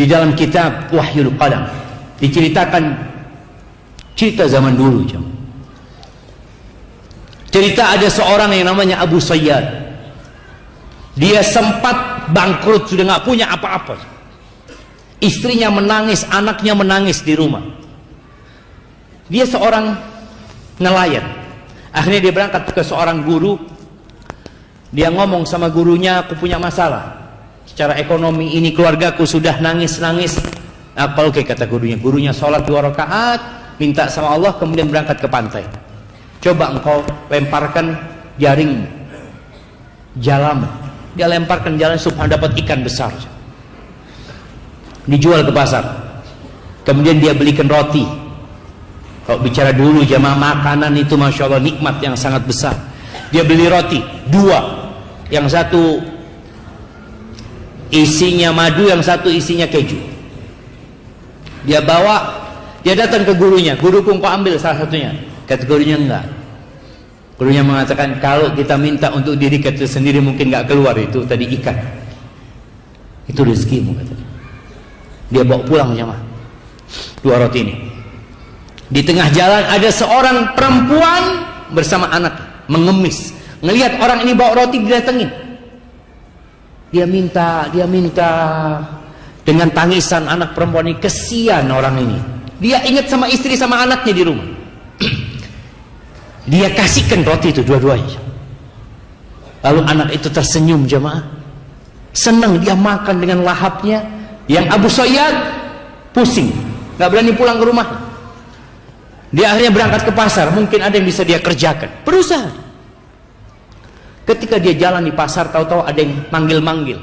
Di dalam kitab Wahyul Qalam diceritakan cerita zaman dulu. Cerita ada seorang yang namanya Abu Sayyad. Dia sempat bangkrut, sudah nggak punya apa-apa. Istrinya menangis, anaknya menangis di rumah. Dia seorang nelayan. Akhirnya dia berangkat ke seorang guru. Dia ngomong sama gurunya, aku punya masalah secara ekonomi, ini keluargaku sudah nangis-nangis. Apa oke, kata gurunya sholat 2 rakaat, minta sama Allah, kemudian berangkat ke pantai. Coba engkau lemparkan jaring jalam. Dia lemparkan jalan, subhanallah, dapat ikan besar. Dijual ke pasar. Kemudian dia belikan roti. Kalau bicara dulu jamaah, makanan itu masya Allah nikmat yang sangat besar. Dia beli roti 2, yang satu isinya madu, yang satu isinya keju. Dia bawa, dia datang ke gurunya, guruku engkau ambil salah satunya. Kata gurunya enggak. Gurunya mengatakan, kalau kita minta untuk diri kita sendiri mungkin enggak keluar, itu tadi ikan. Itu rezekimu, katanya. Dia bawa pulang jamaah 2 roti ini. Di tengah jalan ada seorang perempuan bersama anak mengemis. Ngelihat orang ini bawa roti, didatengin. Dia minta dengan tangisan anak perempuan ini. Kesian orang ini. Dia ingat sama istri sama anaknya di rumah. Dia kasihkan roti itu dua-duanya. Lalu anak itu tersenyum jemaah. Senang dia makan dengan lahapnya. Yang Abu Sayyad pusing, gak berani pulang ke rumah. Dia akhirnya berangkat ke pasar. Mungkin ada yang bisa dia kerjakan, berusaha. Ketika dia jalan di pasar, tahu-tahu ada yang manggil-manggil.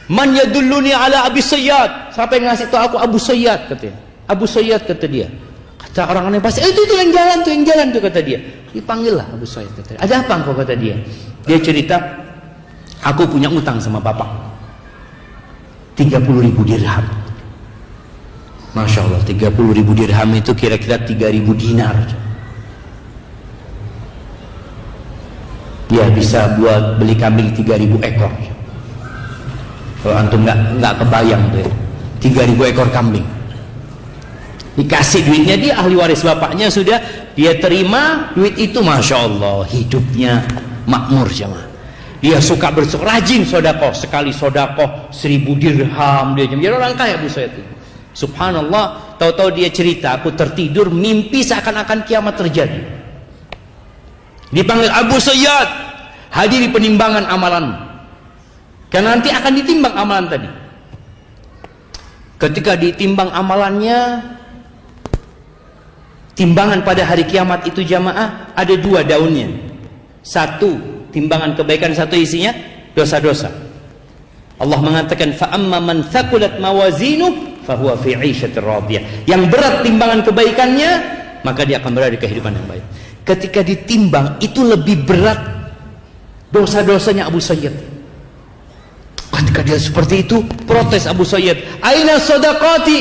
Man yadulluni ala Abi Sayyad. Siapa yang ngasih tahu aku Abu Sayyad, katanya. Abu Sayyad, kata dia. Kata orang-orang yang pasar, itu yang jalan tuh, kata dia. Dipanggil lah Abu Sayyad, kata dia. Ada apa engkau, kata dia. Dia cerita, aku punya utang sama bapak 30.000 dirham. Masya Allah, 30.000 dirham itu kira-kira 3.000 dinar. Dia bisa buat beli kambing 3.000 ekor. Kalau antum nggak kebayang tuh, 3.000 ekor kambing. Dikasih duitnya, dia ahli waris bapaknya sudah, dia terima duit itu, masya Allah, hidupnya makmur jemaah. Dia suka rajin sodakoh, sekali sodakoh 1.000 dirham dia jadi orang kaya Abu Sayyad itu. Subhanallah, tahu-tahu dia cerita, aku tertidur mimpi seakan-akan kiamat terjadi. Dipanggil Abu Sayyad, hadiri penimbangan amalan. Karena nanti akan ditimbang amalan tadi. Ketika ditimbang amalannya, timbangan pada hari kiamat itu jamaah ada 2 daunnya. Satu timbangan kebaikan, satu isinya dosa-dosa. Allah mengatakan fa amma man thaqulat mawazinuhu fahuwa fi 'ishatir radiyah. Yang berat timbangan kebaikannya, maka dia akan berada di kehidupan yang baik. Ketika ditimbang itu lebih berat dosa-dosanya Abu Sayyad. Ketika dia seperti itu, protes Abu Sayyad, "Aina shadaqati?"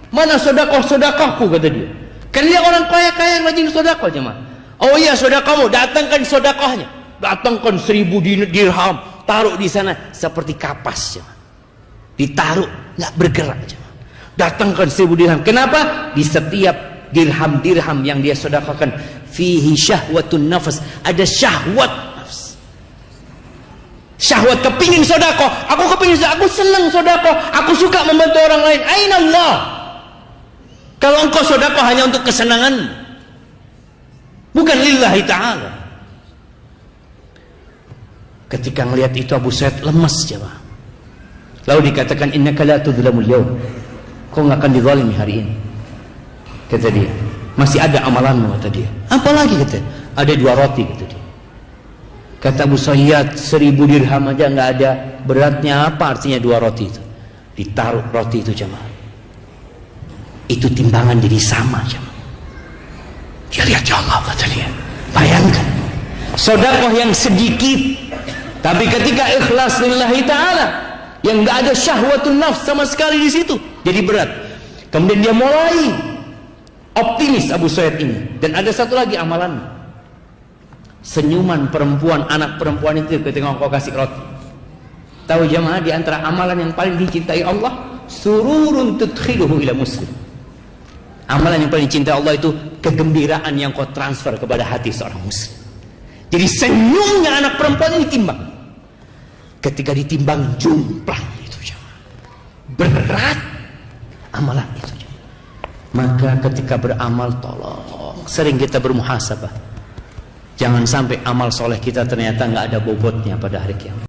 Mana sedekah-sedekahku, kata dia. Kan dia orang kaya-kaya yang rajin sedekah jemaah. Oh iya, sedekahmu, datangkan sedekahnya. Datangkan 1.000 dirham, taruh di sana seperti kapas, jemaah. Ditaruh, nggak bergerak, jemaah. Datangkan 1.000 dirham. Kenapa? Di setiap dirham-dirham yang dia sedekahkan, fihi syahwatun nafas, ada syahwat nafs. Syahwat kepingin sedekah, aku kepingin sedekah, aku senang sedekah, aku suka membantu orang lain. Aina Allah? Kalau engkau sedekah hanya untuk kesenangan, bukan lillahi ta'ala. Ketika melihat itu Abu Sayyad lemas jemaah. Lalu dikatakan innaka la tudzlamul yaum. Kau enggak akan dizalimi hari ini. Kata dia. Masih ada amalanmu, kata dia. Apa lagi, kata? Ada 2 roti, kata dia. Kata Abu Sayyad, 1.000 dirham aja enggak ada. Beratnya apa artinya 2 roti itu? Ditaruh roti itu jemaah. Itu timbangan jadi sama jemaah. Dia lihat, ya Allah, kata dia. Bayangkan. Sedekah yang sedikit, tapi ketika ikhlas lillahi ta'ala, yang enggak ada syahwatun nafs sama sekali di situ, jadi berat. Kemudian dia mulai optimis Abu Sayyad ini. Dan ada satu lagi amalan, senyuman perempuan, anak perempuan itu ketika engkau kasih roti. Tahu jemaah, di antara amalan yang paling dicintai Allah, sururun tudkhiluhu ila muslim. Amalan yang paling cinta Allah itu kegembiraan yang kau transfer kepada hati seorang muslim. Jadi senyumnya anak perempuan ini timbang. Ketika ditimbang jumplang itu jemaah. Berat amalan itu jemaah. Maka ketika beramal tolong sering kita bermuhasabah. Jangan sampai amal soleh kita ternyata nggak ada bobotnya pada hari kiamat.